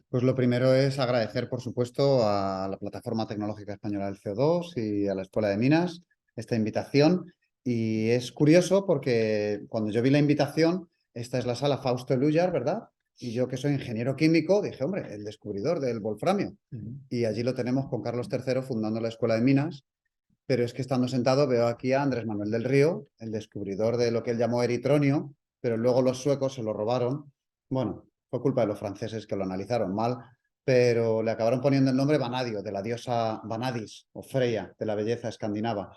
Pues lo primero es agradecer, por supuesto, a la Plataforma Tecnológica Española del CO2 y a la Escuela de Minas esta invitación. Y es curioso porque cuando yo vi la invitación, esta es la sala Fausto Lújar, ¿verdad? Y yo que soy ingeniero químico, dije, hombre, el descubridor del wolframio. Y allí lo tenemos con Carlos III fundando la Escuela de Minas. Pero es que estando sentado veo aquí a Andrés Manuel del Río, el descubridor de lo que él llamó eritronio, pero luego los suecos se lo robaron. Bueno, fue culpa de los franceses que lo analizaron mal, pero le acabaron poniendo el nombre Vanadio, de la diosa Vanadis o Freya, de la belleza escandinava.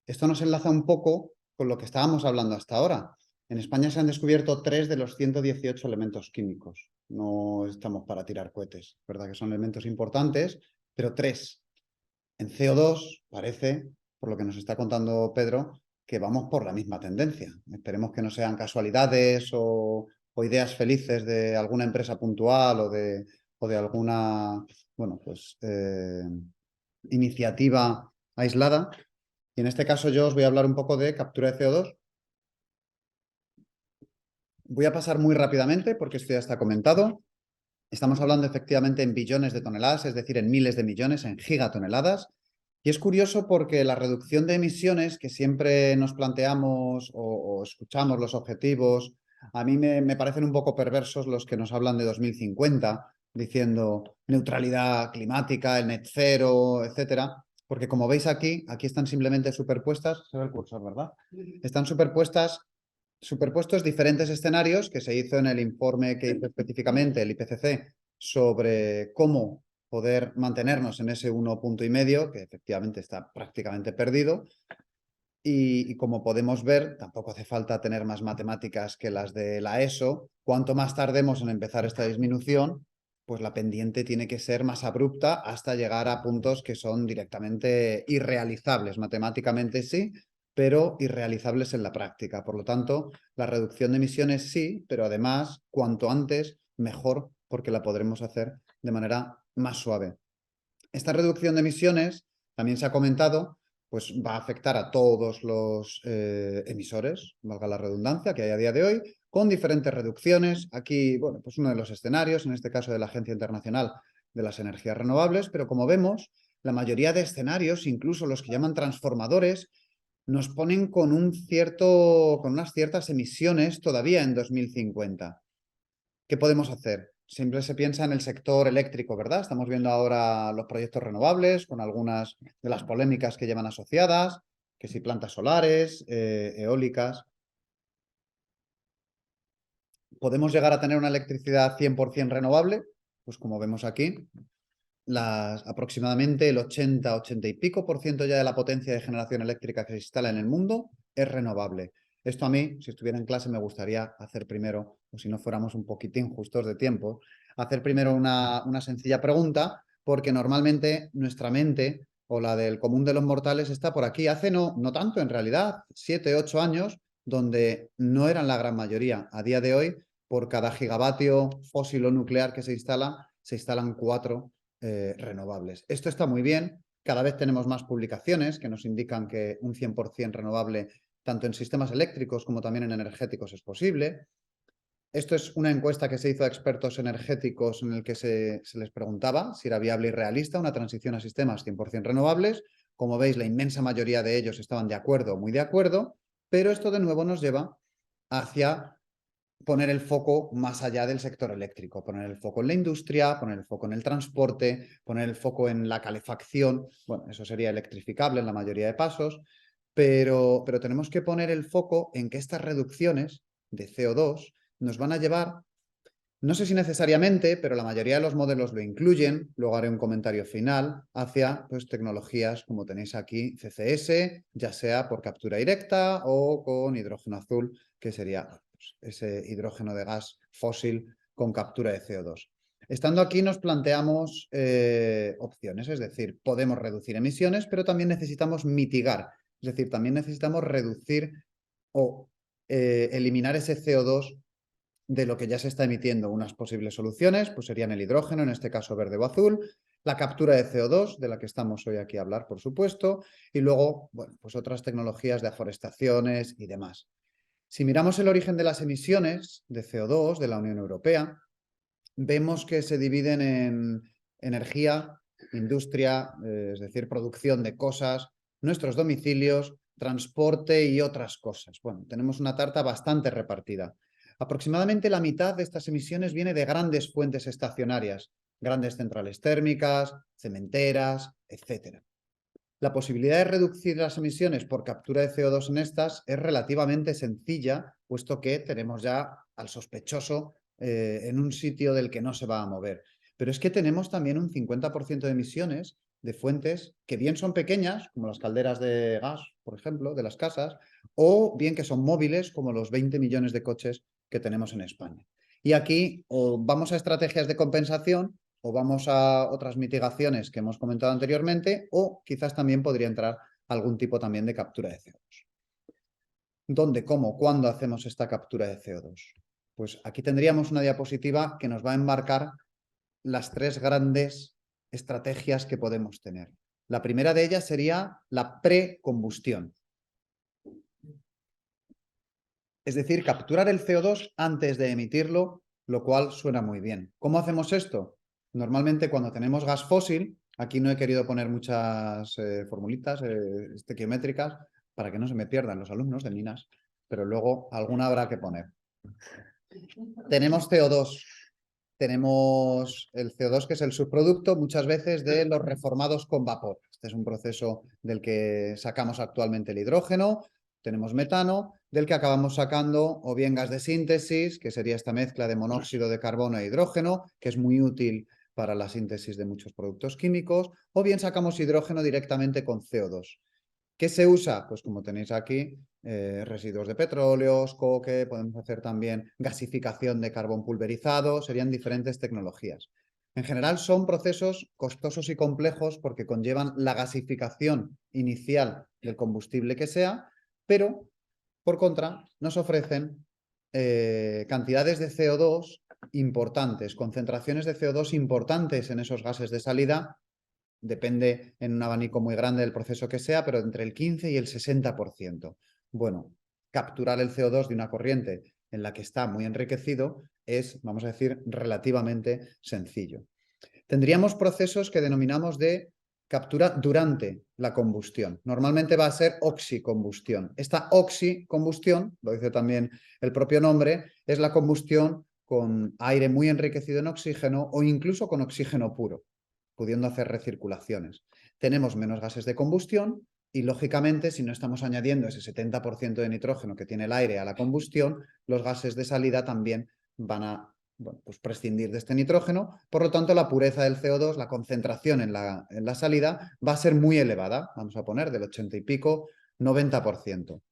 Esto nos enlaza un poco con lo que estábamos hablando hasta ahora. En España se han descubierto 3 de los 118 elementos químicos. No estamos para tirar cohetes, ¿verdad? Que son elementos importantes, pero 3. En CO2 parece, por lo que nos está contando Pedro, que vamos por la misma tendencia. Esperemos que no sean casualidades o ideas felices de alguna empresa puntual o de alguna, bueno, pues, iniciativa aislada. Y en este caso yo os voy a hablar un poco de captura de CO2. Voy a pasar muy rápidamente porque esto ya está comentado. Estamos hablando efectivamente en billones de toneladas, es decir, en miles de millones, en gigatoneladas. Y es curioso porque la reducción de emisiones que siempre nos planteamos o escuchamos los objetivos, a mí me parecen un poco perversos los que nos hablan de 2050, diciendo neutralidad climática, el net cero, etcétera. Porque como veis aquí están simplemente superpuestas, se ve el cursor, ¿verdad? Están superpuestos diferentes escenarios que se hizo en el informe que hizo específicamente el IPCC sobre cómo poder mantenernos en ese 1,5, que efectivamente está prácticamente perdido. Y como podemos ver, tampoco hace falta tener más matemáticas que las de la ESO. Cuanto más tardemos en empezar esta disminución, pues la pendiente tiene que ser más abrupta hasta llegar a puntos que son directamente irrealizables. Matemáticamente sí, pero irrealizables en la práctica. Por lo tanto, la reducción de emisiones sí, pero además, cuanto antes, mejor, porque la podremos hacer de manera más suave. Esta reducción de emisiones, también se ha comentado, pues va a afectar a todos los emisores, valga la redundancia, que hay a día de hoy, con diferentes reducciones. Aquí, bueno, pues uno de los escenarios, en este caso de la Agencia Internacional de las Energías Renovables, pero como vemos, la mayoría de escenarios, incluso los que llaman transformadores, nos ponen con unas ciertas emisiones todavía en 2050. ¿Qué podemos hacer? Siempre se piensa en el sector eléctrico, ¿verdad? Estamos viendo ahora los proyectos renovables con algunas de las polémicas que llevan asociadas, que si plantas solares, eólicas. ¿Podemos llegar a tener una electricidad 100% renovable? Pues como vemos aquí, aproximadamente el 80 y pico por ciento ya de la potencia de generación eléctrica que se instala en el mundo es renovable. Esto a mí, si estuviera en clase, me gustaría hacer primero, o si no fuéramos un poquitín justos de tiempo, hacer primero una sencilla pregunta, porque normalmente nuestra mente o la del común de los mortales está por aquí. Hace no tanto, en realidad, 7, 8 años, donde no eran la gran mayoría. A día de hoy, por cada gigavatio fósil o nuclear que se instalan 4 renovables. Esto está muy bien. Cada vez tenemos más publicaciones que nos indican que un 100% renovable, tanto en sistemas eléctricos como también en energéticos, es posible. Esto es una encuesta que se hizo a expertos energéticos en el que se les preguntaba si era viable y realista una transición a sistemas 100% renovables. Como veis, la inmensa mayoría de ellos estaban de acuerdo, muy de acuerdo, pero esto de nuevo nos lleva hacia poner el foco más allá del sector eléctrico, poner el foco en la industria, poner el foco en el transporte, poner el foco en la calefacción. Bueno, eso sería electrificable en la mayoría de pasos, pero tenemos que poner el foco en que estas reducciones de CO2 nos van a llevar, no sé si necesariamente, pero la mayoría de los modelos lo incluyen, luego haré un comentario final, hacia pues, tecnologías como tenéis aquí, CCS, ya sea por captura directa o con hidrógeno azul, que sería pues, ese hidrógeno de gas fósil con captura de CO2. Estando aquí nos planteamos opciones, es decir, podemos reducir emisiones, pero también necesitamos mitigar, es decir, también necesitamos reducir o eliminar ese CO2 de lo que ya se está emitiendo. Unas posibles soluciones pues serían el hidrógeno, en este caso verde o azul, la captura de CO2, de la que estamos hoy aquí a hablar, por supuesto, y luego, bueno, pues otras tecnologías de aforestaciones y demás. Si miramos el origen de las emisiones de CO2 de la Unión Europea, vemos que se dividen en energía, industria, es decir, producción de cosas, nuestros domicilios, transporte y otras cosas. Bueno, tenemos una tarta bastante repartida. Aproximadamente la mitad de estas emisiones viene de grandes fuentes estacionarias, grandes centrales térmicas, cementeras, etc. La posibilidad de reducir las emisiones por captura de CO2 en estas es relativamente sencilla, puesto que tenemos ya al sospechoso en un sitio del que no se va a mover. Pero es que tenemos también un 50% de emisiones de fuentes que bien son pequeñas, como las calderas de gas, por ejemplo, de las casas, o bien que son móviles, como los 20 millones de coches que tenemos en España. Y aquí o vamos a estrategias de compensación o vamos a otras mitigaciones que hemos comentado anteriormente, o quizás también podría entrar algún tipo también de captura de CO2. ¿Dónde, cómo, cuándo hacemos esta captura de CO2? Pues aquí tendríamos una diapositiva que nos va a enmarcar las tres grandes estrategias que podemos tener. La primera de ellas sería la precombustión. Es decir, capturar el CO2 antes de emitirlo, lo cual suena muy bien. ¿Cómo hacemos esto? Normalmente cuando tenemos gas fósil, aquí no he querido poner muchas formulitas estequiométricas para que no se me pierdan los alumnos de minas, pero luego alguna habrá que poner. Tenemos CO2, tenemos el CO2 que es el subproducto muchas veces de los reformados con vapor. Este es un proceso del que sacamos actualmente el hidrógeno. Tenemos metano, del que acabamos sacando o bien gas de síntesis, que sería esta mezcla de monóxido de carbono e hidrógeno, que es muy útil para la síntesis de muchos productos químicos, o bien sacamos hidrógeno directamente con CO2. ¿Qué se usa? Pues como tenéis aquí, residuos de petróleos, coque, podemos hacer también gasificación de carbón pulverizado, serían diferentes tecnologías. En general son procesos costosos y complejos porque conllevan la gasificación inicial del combustible que sea, pero por contra nos ofrecen cantidades de CO2 importantes, concentraciones de CO2 importantes en esos gases de salida. Depende en un abanico muy grande del proceso que sea, pero entre el 15 y el 60%. Bueno, capturar el CO2 de una corriente en la que está muy enriquecido es, vamos a decir, relativamente sencillo. Tendríamos procesos que denominamos de captura durante la combustión. Normalmente va a ser oxicombustión. Esta oxicombustión, lo dice también el propio nombre, es la combustión con aire muy enriquecido en oxígeno o incluso con oxígeno puro, pudiendo hacer recirculaciones. Tenemos menos gases de combustión y, lógicamente, si no estamos añadiendo ese 70% de nitrógeno que tiene el aire a la combustión, los gases de salida también van a pues prescindir de este nitrógeno. Por lo tanto, la pureza del CO2, la concentración en la salida, va a ser muy elevada. Vamos a poner del 80 y pico, 90%.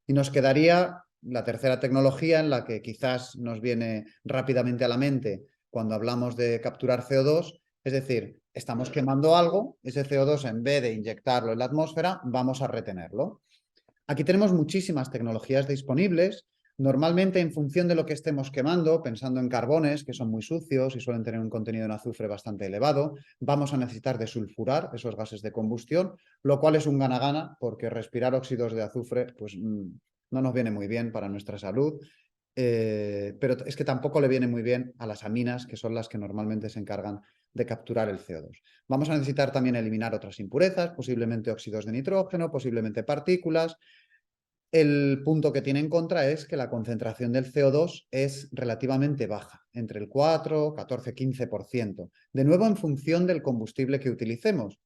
Y nos quedaría la tercera tecnología en la que quizás nos viene rápidamente a la mente cuando hablamos de capturar CO2, es decir, estamos quemando algo, ese CO2 en vez de inyectarlo en la atmósfera, vamos a retenerlo. Aquí tenemos muchísimas tecnologías disponibles, normalmente en función de lo que estemos quemando, pensando en carbones que son muy sucios y suelen tener un contenido en azufre bastante elevado, vamos a necesitar desulfurar esos gases de combustión, lo cual es un gana-gana porque respirar óxidos de azufre pues no nos viene muy bien para nuestra salud, pero es que tampoco le viene muy bien a las aminas, que son las que normalmente se encargan de capturar el CO2. Vamos a necesitar también eliminar otras impurezas, posiblemente óxidos de nitrógeno, posiblemente partículas. El punto que tiene en contra es que la concentración del CO2 es relativamente baja, entre el 4, 14, 15%, de nuevo en función del combustible que utilicemos.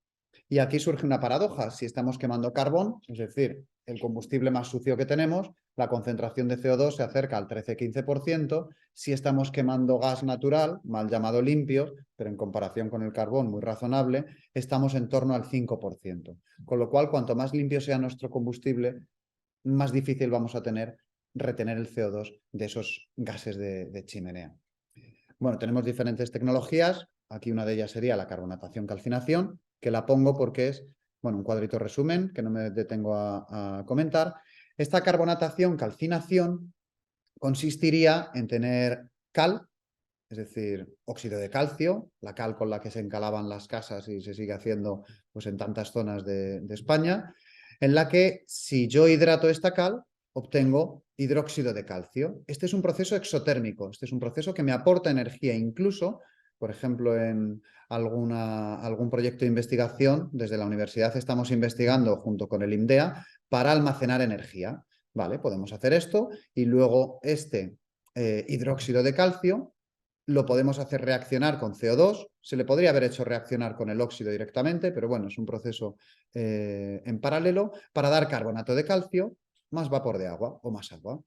Y aquí surge una paradoja. Si estamos quemando carbón, es decir, el combustible más sucio que tenemos, la concentración de CO2 se acerca al 13-15%. Si estamos quemando gas natural, mal llamado limpio, pero en comparación con el carbón muy razonable, estamos en torno al 5%. Con lo cual, cuanto más limpio sea nuestro combustible, más difícil vamos a tener retener el CO2 de esos gases de chimenea. Bueno, tenemos diferentes tecnologías. Aquí una de ellas sería la carbonatación-calcinación, que la pongo porque es, bueno, un cuadrito resumen que no me detengo a comentar. Esta carbonatación-calcinación consistiría en tener cal, es decir, óxido de calcio, la cal con la que se encalaban las casas y se sigue haciendo pues, en tantas zonas de España, en la que si yo hidrato esta cal, obtengo hidróxido de calcio. Este es un proceso exotérmico, este es un proceso que me aporta energía incluso, por ejemplo, en algún proyecto de investigación, desde la universidad estamos investigando junto con el IMDEA para almacenar energía. Vale, podemos hacer esto y luego este hidróxido de calcio lo podemos hacer reaccionar con CO2. Se le podría haber hecho reaccionar con el óxido directamente, pero bueno, es un proceso en paralelo para dar carbonato de calcio más vapor de agua o más agua.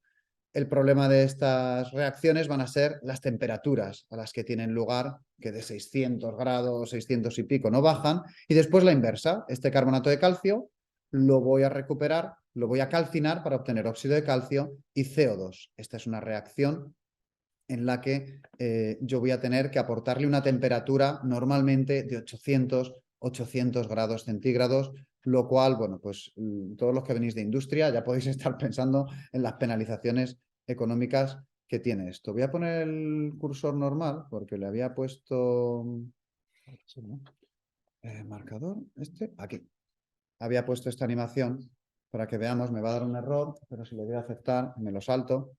El problema de estas reacciones van a ser las temperaturas a las que tienen lugar, que de 600 grados, 600 y pico no bajan, y después la inversa. Este carbonato de calcio lo voy a recuperar, lo voy a calcinar para obtener óxido de calcio y CO2. Esta es una reacción en la que yo voy a tener que aportarle una temperatura normalmente de 800 grados centígrados, lo cual, bueno, pues todos los que venís de industria ya podéis estar pensando en las penalizaciones económicas que tiene esto. Voy a poner el cursor normal porque le había puesto marcador, aquí. Había puesto esta animación para que veamos, me va a dar un error, pero si le doy a aceptar, me lo salto.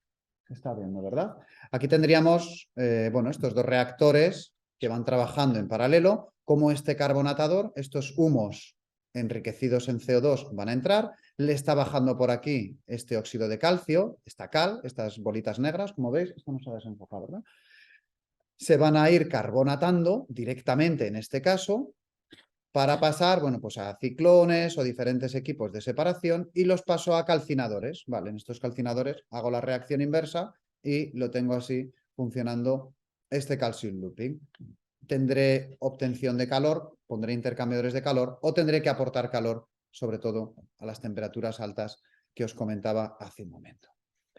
Está viendo, ¿verdad? Aquí tendríamos, bueno, estos dos reactores que van trabajando en paralelo, como este carbonatador, estos humos enriquecidos en CO2 van a entrar, le está bajando por aquí este óxido de calcio, esta cal, estas bolitas negras, como veis, esto no se ha desenfocado, ¿verdad? Se van a ir carbonatando directamente en este caso, para pasar, bueno, pues a ciclones o diferentes equipos de separación y los paso a calcinadores, ¿vale? En estos calcinadores hago la reacción inversa y lo tengo así funcionando este calcium looping. Tendré obtención de calor, pondré intercambiadores de calor o tendré que aportar calor, sobre todo a las temperaturas altas que os comentaba hace un momento.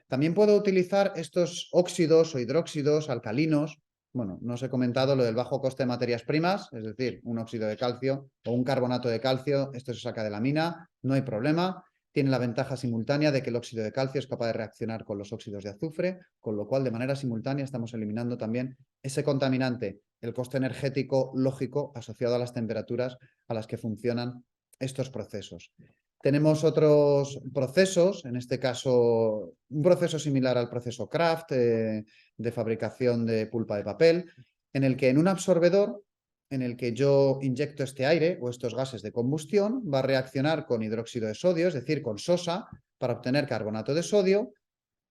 También puedo utilizar estos óxidos o hidróxidos alcalinos. Bueno, no os he comentado lo del bajo coste de materias primas, es decir, un óxido de calcio o un carbonato de calcio, esto se saca de la mina, no hay problema. Tiene la ventaja simultánea de que el óxido de calcio es capaz de reaccionar con los óxidos de azufre, con lo cual de manera simultánea estamos eliminando también ese contaminante, el coste energético lógico asociado a las temperaturas a las que funcionan estos procesos. Tenemos otros procesos, en este caso un proceso similar al proceso Kraft de fabricación de pulpa de papel, en el que en un absorbedor, en el que yo inyecto este aire o estos gases de combustión, va a reaccionar con hidróxido de sodio, es decir, con sosa, para obtener carbonato de sodio,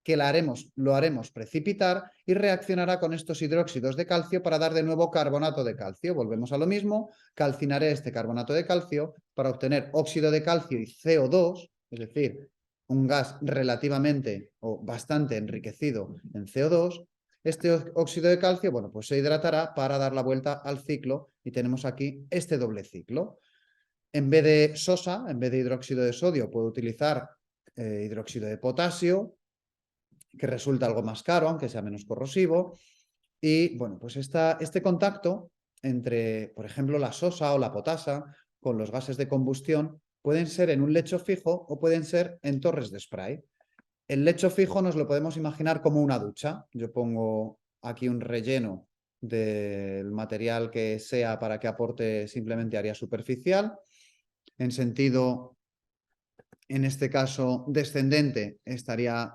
que lo haremos precipitar y reaccionará con estos hidróxidos de calcio para dar de nuevo carbonato de calcio. Volvemos a lo mismo, calcinaré este carbonato de calcio para obtener óxido de calcio y CO2, es decir, un gas relativamente o bastante enriquecido en CO2. Este óxido de calcio, bueno, pues se hidratará para dar la vuelta al ciclo y tenemos aquí este doble ciclo. En vez de sosa, en vez de hidróxido de sodio, puedo utilizar hidróxido de potasio, que resulta algo más caro, aunque sea menos corrosivo. Y bueno, pues este contacto entre, por ejemplo, la sosa o la potasa con los gases de combustión pueden ser en un lecho fijo o pueden ser en torres de spray. El lecho fijo nos lo podemos imaginar como una ducha. Yo pongo aquí un relleno del material que sea para que aporte simplemente área superficial. En sentido, en este caso, descendente, estaría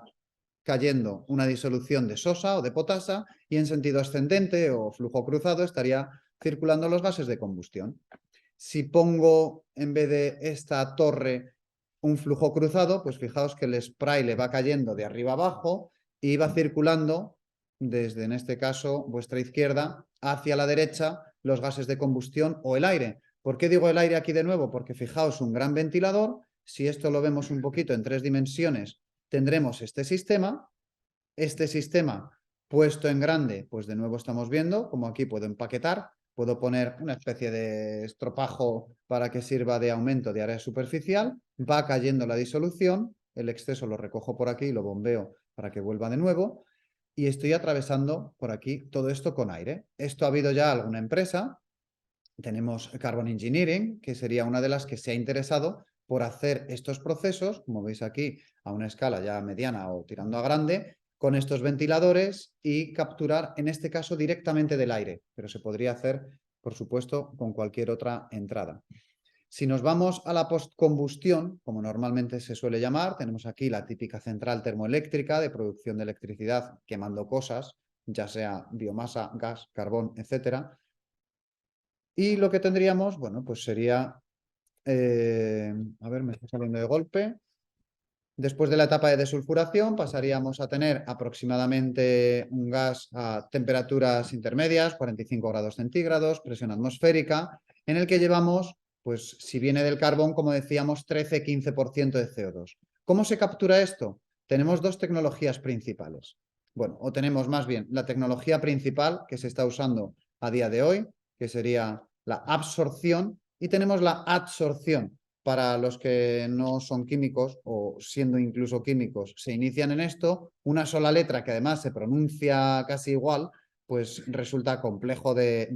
cayendo una disolución de sosa o de potasa y en sentido ascendente o flujo cruzado estaría circulando los gases de combustión. Si pongo en vez de esta torre un flujo cruzado, pues fijaos que el spray le va cayendo de arriba abajo y va circulando desde, en este caso, vuestra izquierda hacia la derecha los gases de combustión o el aire. ¿Por qué digo el aire aquí de nuevo? Porque fijaos, un gran ventilador, si esto lo vemos un poquito en 3 dimensiones, tendremos este sistema puesto en grande, pues de nuevo estamos viendo como aquí puedo empaquetar, puedo poner una especie de estropajo para que sirva de aumento de área superficial, va cayendo la disolución, el exceso lo recojo por aquí y lo bombeo para que vuelva de nuevo y estoy atravesando por aquí todo esto con aire. Esto ha habido ya alguna empresa, tenemos Carbon Engineering, que sería una de las que se ha interesado por hacer estos procesos, como veis aquí, a una escala ya mediana o tirando a grande, con estos ventiladores y capturar, en este caso, directamente del aire, pero se podría hacer, por supuesto, con cualquier otra entrada. Si nos vamos a la postcombustión, como normalmente se suele llamar, tenemos aquí la típica central termoeléctrica de producción de electricidad quemando cosas, ya sea biomasa, gas, carbón, etc. Y lo que tendríamos, bueno, pues sería, a ver, me está saliendo de golpe. Después de la etapa de desulfuración pasaríamos a tener aproximadamente un gas a temperaturas intermedias, 45 grados centígrados, presión atmosférica, en el que llevamos, pues si viene del carbón, como decíamos, 13-15% de CO2. ¿Cómo se captura esto? Tenemos dos tecnologías principales. Bueno, o tenemos más bien la tecnología principal que se está usando a día de hoy, que sería la absorción, y tenemos la adsorción. Para los que no son químicos o siendo incluso químicos se inician en esto, una sola letra que además se pronuncia casi igual, pues resulta complejo de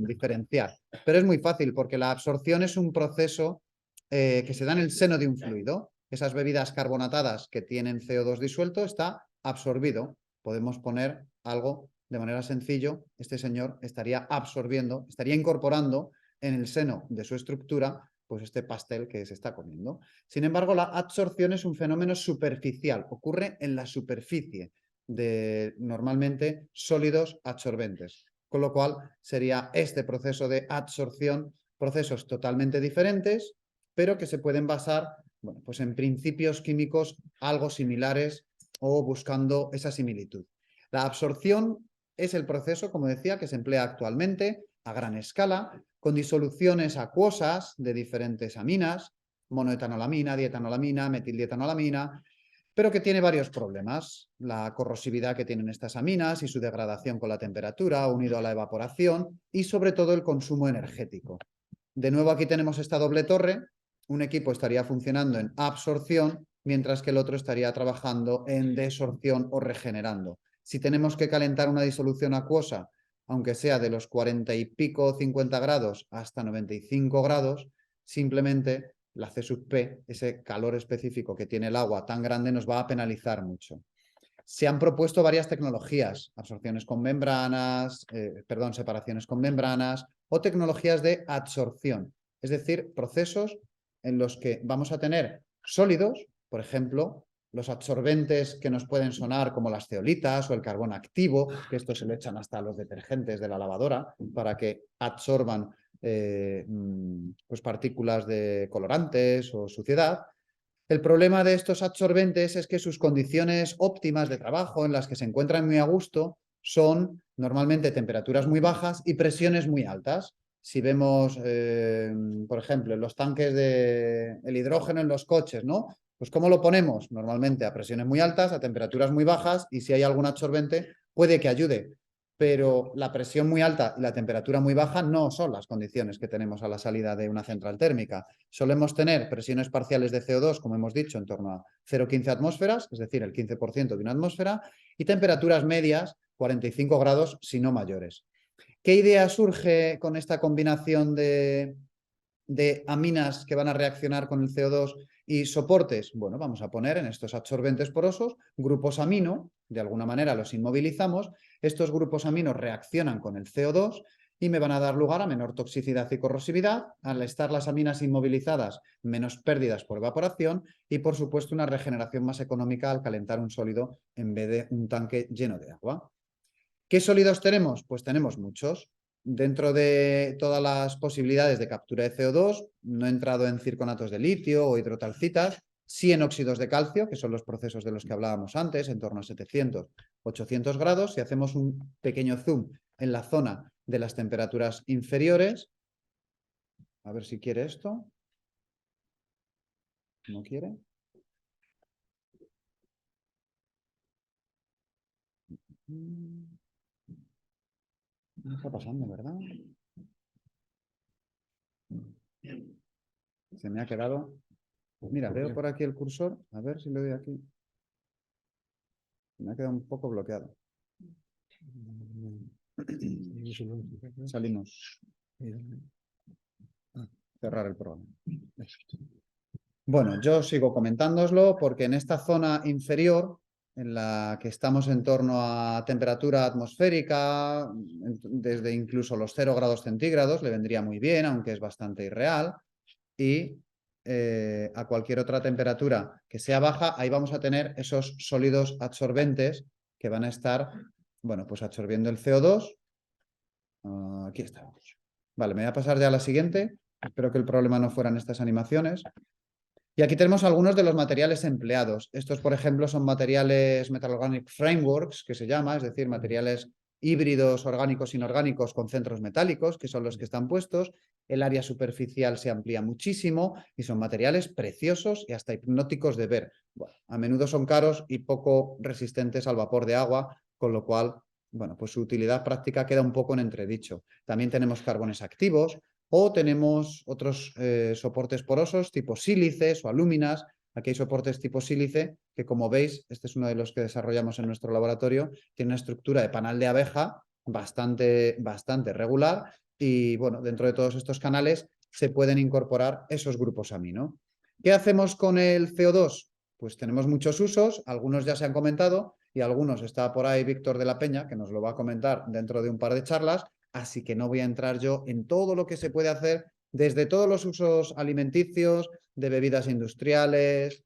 diferenciar. Pero es muy fácil porque la absorción es un proceso que se da en el seno de un fluido. Esas bebidas carbonatadas que tienen CO2 disuelto está absorbido. Podemos poner algo de manera sencilla. Este señor estaría absorbiendo, estaría incorporando en el seno de su estructura pues este pastel que se está comiendo. Sin embargo, la adsorción es un fenómeno superficial, ocurre en la superficie de normalmente sólidos adsorbentes, con lo cual sería este proceso de adsorción procesos totalmente diferentes, pero que se pueden basar, bueno, pues en principios químicos algo similares o buscando esa similitud. La absorción es el proceso, como decía, que se emplea actualmente a gran escala, con disoluciones acuosas de diferentes aminas, monoetanolamina, dietanolamina, metildietanolamina, pero que tiene varios problemas. La corrosividad que tienen estas aminas y su degradación con la temperatura, unido a la evaporación y sobre todo el consumo energético. De nuevo aquí tenemos esta doble torre. Un equipo estaría funcionando en absorción, mientras que el otro estaría trabajando en desorción o regenerando. Si tenemos que calentar una disolución acuosa, aunque sea de los 40 y pico, 50 grados hasta 95 grados, simplemente la C sub P, ese calor específico que tiene el agua tan grande, nos va a penalizar mucho. Se han propuesto varias tecnologías, absorciones con membranas, separaciones con membranas o tecnologías de adsorción, es decir, procesos en los que vamos a tener sólidos, por ejemplo, los absorbentes que nos pueden sonar como las zeolitas o el carbón activo, que esto se lo echan hasta a los detergentes de la lavadora para que absorban pues partículas de colorantes o suciedad. El problema de estos absorbentes es que sus condiciones óptimas de trabajo, en las que se encuentran muy a gusto, son normalmente temperaturas muy bajas y presiones muy altas. Si vemos, por ejemplo, en los tanques del hidrógeno en los coches, ¿no? Pues ¿cómo lo ponemos? Normalmente a presiones muy altas, a temperaturas muy bajas, y si hay algún absorbente puede que ayude, pero la presión muy alta y la temperatura muy baja no son las condiciones que tenemos a la salida de una central térmica. Solemos tener presiones parciales de CO2, como hemos dicho, en torno a 0,15 atmósferas, es decir, el 15% de una atmósfera, y temperaturas medias, 45 grados, si no mayores. ¿Qué idea surge con esta combinación de aminas que van a reaccionar con el CO2 y soportes? Bueno, vamos a poner en estos absorbentes porosos grupos amino, de alguna manera los inmovilizamos, estos grupos amino reaccionan con el CO2 y me van a dar lugar a menor toxicidad y corrosividad, al estar las aminas inmovilizadas, menos pérdidas por evaporación y, por supuesto, una regeneración más económica al calentar un sólido en vez de un tanque lleno de agua. ¿Qué sólidos tenemos? Pues tenemos muchos. Dentro de todas las posibilidades de captura de CO2, no he entrado en circonatos de litio o hidrotalcitas, sí en óxidos de calcio, que son los procesos de los que hablábamos antes, en torno a 700, 800 grados. Si hacemos un pequeño zoom en la zona de las temperaturas inferiores, a ver si quiere esto. ¿No quiere? No está pasando, ¿verdad? Se me ha quedado... Mira, veo por aquí el cursor. A ver si le doy aquí. Me ha quedado un poco bloqueado. Salimos. Cerrar el programa. Bueno, yo sigo comentándoslo porque en esta zona inferior, en la que estamos en torno a temperatura atmosférica, desde incluso los 0 grados centígrados, le vendría muy bien, aunque es bastante irreal. y a cualquier otra temperatura que sea baja, ahí vamos a tener esos sólidos absorbentes que van a estar, bueno, pues absorbiendo el CO2. Aquí estamos. Vale, me voy a pasar ya a la siguiente. Espero que el problema no fueran estas animaciones. Y aquí tenemos algunos de los materiales empleados. Estos, por ejemplo, son materiales Metal Organic Frameworks, que se llama, es decir, materiales híbridos orgánicos inorgánicos con centros metálicos, que son los que están puestos. El área superficial se amplía muchísimo y son materiales preciosos y hasta hipnóticos de ver. Bueno, a menudo son caros y poco resistentes al vapor de agua, con lo cual, bueno, pues su utilidad práctica queda un poco en entredicho. También tenemos carbones activos, o tenemos otros soportes porosos tipo sílices o alúminas. Aquí hay soportes tipo sílice que, como veis, este es uno de los que desarrollamos en nuestro laboratorio, tiene una estructura de panal de abeja bastante regular y, bueno, dentro de todos estos canales se pueden incorporar esos grupos amino. ¿Qué hacemos con el CO2? Pues tenemos muchos usos, algunos ya se han comentado y algunos está por ahí Víctor de la Peña, que nos lo va a comentar dentro de un par de charlas. Así que no voy a entrar yo en todo lo que se puede hacer desde todos los usos alimenticios, de bebidas industriales.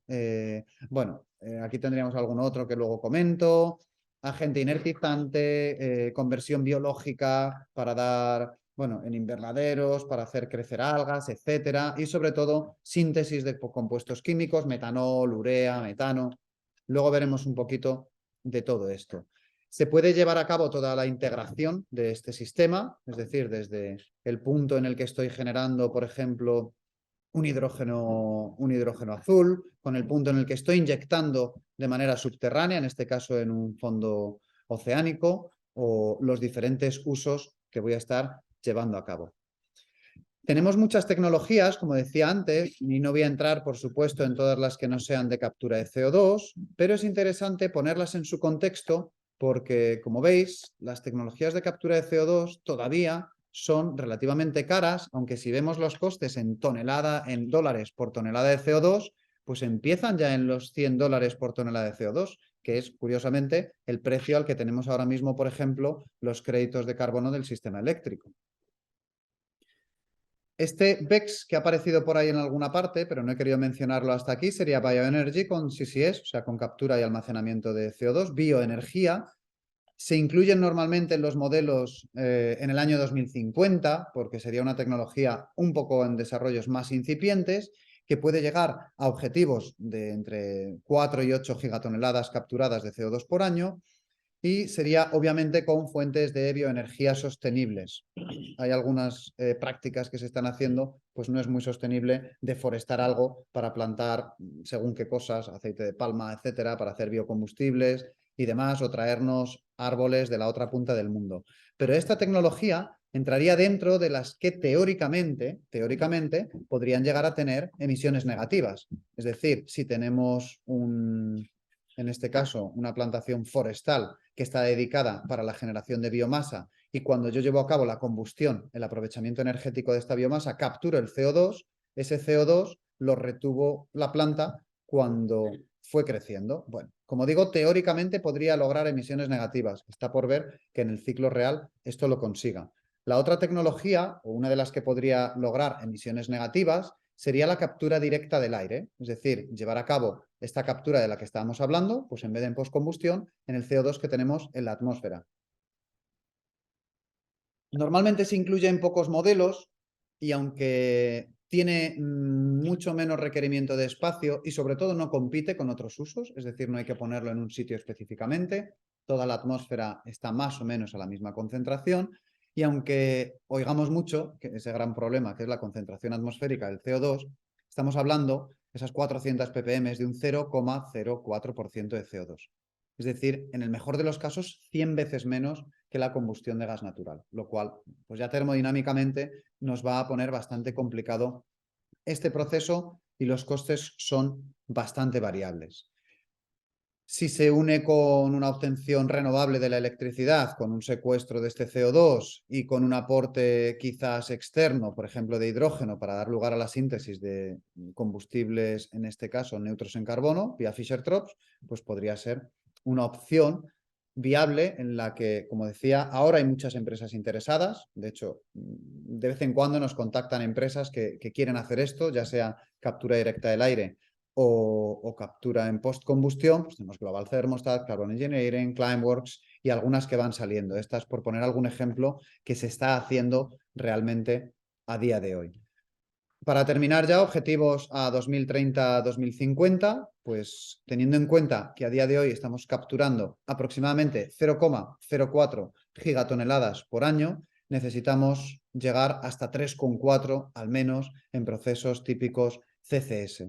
Aquí tendríamos algún otro que luego comento. Agente inertizante, conversión biológica para dar, bueno, en invernaderos, para hacer crecer algas, etcétera. Y sobre todo, síntesis de compuestos químicos, metanol, urea, metano. Luego veremos un poquito de todo esto. Se puede llevar a cabo toda la integración de este sistema, es decir, desde el punto en el que estoy generando, por ejemplo, un hidrógeno azul, con el punto en el que estoy inyectando de manera subterránea, en este caso en un fondo oceánico, o los diferentes usos que voy a estar llevando a cabo. Tenemos muchas tecnologías, como decía antes, y no voy a entrar, por supuesto, en todas las que no sean de captura de CO2, pero es interesante ponerlas en su contexto porque, como veis, las tecnologías de captura de CO2 todavía son relativamente caras, aunque si vemos los costes en dólares por tonelada de CO2, pues empiezan ya en los $100 por tonelada de CO2, que es, curiosamente, el precio al que tenemos ahora mismo, por ejemplo, los créditos de carbono del sistema eléctrico. Este BECS que ha aparecido por ahí en alguna parte, pero no he querido mencionarlo hasta aquí, sería Bioenergy con CCS, o sea, con captura y almacenamiento de CO2, bioenergía. Se incluyen normalmente en los modelos en el año 2050, porque sería una tecnología un poco en desarrollos más incipientes, que puede llegar a objetivos de entre 4 y 8 gigatoneladas capturadas de CO2 por año, y sería obviamente con fuentes de bioenergía sostenibles. Hay algunas prácticas que se están haciendo, pues no es muy sostenible deforestar algo para plantar según qué cosas, aceite de palma, etcétera, para hacer biocombustibles y demás, o traernos árboles de la otra punta del mundo. Pero esta tecnología entraría dentro de las que teóricamente podrían llegar a tener emisiones negativas. Es decir, si tenemos en este caso, una plantación forestal que está dedicada para la generación de biomasa y cuando yo llevo a cabo la combustión, el aprovechamiento energético de esta biomasa, capturo el CO2, ese CO2 lo retuvo la planta cuando fue creciendo. Bueno, como digo, teóricamente podría lograr emisiones negativas. Está por ver que en el ciclo real esto lo consiga. La otra tecnología, o una de las que podría lograr emisiones negativas, sería la captura directa del aire, es decir, llevar a cabo esta captura de la que estábamos hablando, pues en vez de en postcombustión, en el CO2 que tenemos en la atmósfera. Normalmente se incluye en pocos modelos y aunque tiene mucho menos requerimiento de espacio y sobre todo no compite con otros usos, es decir, no hay que ponerlo en un sitio específicamente, toda la atmósfera está más o menos a la misma concentración y aunque oigamos mucho que ese gran problema que es la concentración atmosférica del CO2, estamos hablando esas 400 ppm de un 0,04% de CO2. Es decir, en el mejor de los casos, 100 veces menos que la combustión de gas natural, lo cual, pues ya termodinámicamente nos va a poner bastante complicado este proceso y los costes son bastante variables. Si se une con una obtención renovable de la electricidad, con un secuestro de este CO2 y con un aporte quizás externo, por ejemplo, de hidrógeno para dar lugar a la síntesis de combustibles, en este caso neutros en carbono, vía Fischer-Tropsch, pues podría ser una opción viable en la que, como decía, ahora hay muchas empresas interesadas. De hecho, de vez en cuando nos contactan empresas que quieren hacer esto, ya sea captura directa del aire o captura en postcombustión. Pues tenemos Global Thermostat, Carbon Engineering, Climeworks y algunas que van saliendo. Estas, por poner algún ejemplo, que se está haciendo realmente a día de hoy. Para terminar ya, objetivos a 2030-2050, pues teniendo en cuenta que a día de hoy estamos capturando aproximadamente 0,04 gigatoneladas por año, necesitamos llegar hasta 3,4 al menos en procesos típicos CCS.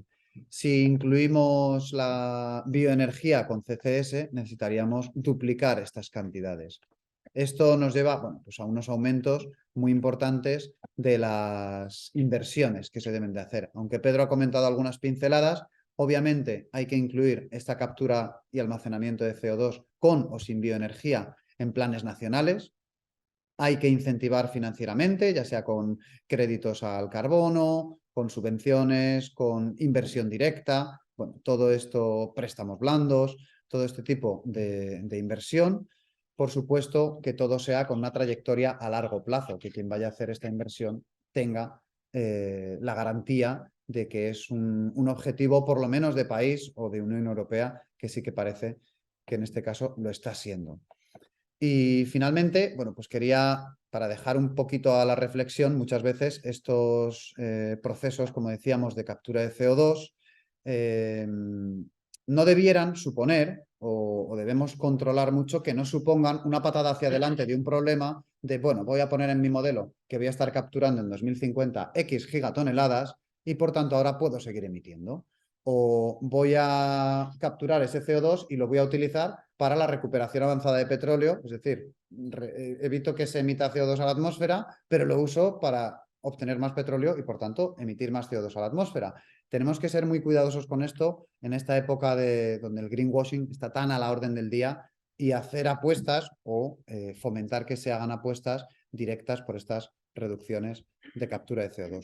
Si incluimos la bioenergía con CCS, necesitaríamos duplicar estas cantidades. Esto nos lleva, bueno, pues a unos aumentos muy importantes de las inversiones que se deben de hacer. Aunque Pedro ha comentado algunas pinceladas, obviamente hay que incluir esta captura y almacenamiento de CO2 con o sin bioenergía en planes nacionales. Hay que incentivar financieramente, ya sea con créditos al carbono, con subvenciones, con inversión directa, bueno, todo esto, préstamos blandos, todo este tipo de inversión. Por supuesto que todo sea con una trayectoria a largo plazo, que quien vaya a hacer esta inversión tenga la garantía de que es un objetivo por lo menos de país o de Unión Europea, que sí que parece que en este caso lo está siendo. Y finalmente, bueno, pues quería, para dejar un poquito a la reflexión, muchas veces estos procesos, como decíamos, de captura de CO2, no debieran suponer o debemos controlar mucho que no supongan una patada hacia adelante de un problema de, bueno, voy a poner en mi modelo que voy a estar capturando en 2050 X gigatoneladas y por tanto ahora puedo seguir emitiendo. O voy a capturar ese CO2 y lo voy a utilizar para la recuperación avanzada de petróleo, es decir, evito que se emita CO2 a la atmósfera, pero lo uso para obtener más petróleo y, por tanto, emitir más CO2 a la atmósfera. Tenemos que ser muy cuidadosos con esto en esta época donde el greenwashing está tan a la orden del día y hacer apuestas o fomentar que se hagan apuestas directas por estas reducciones de captura de CO2.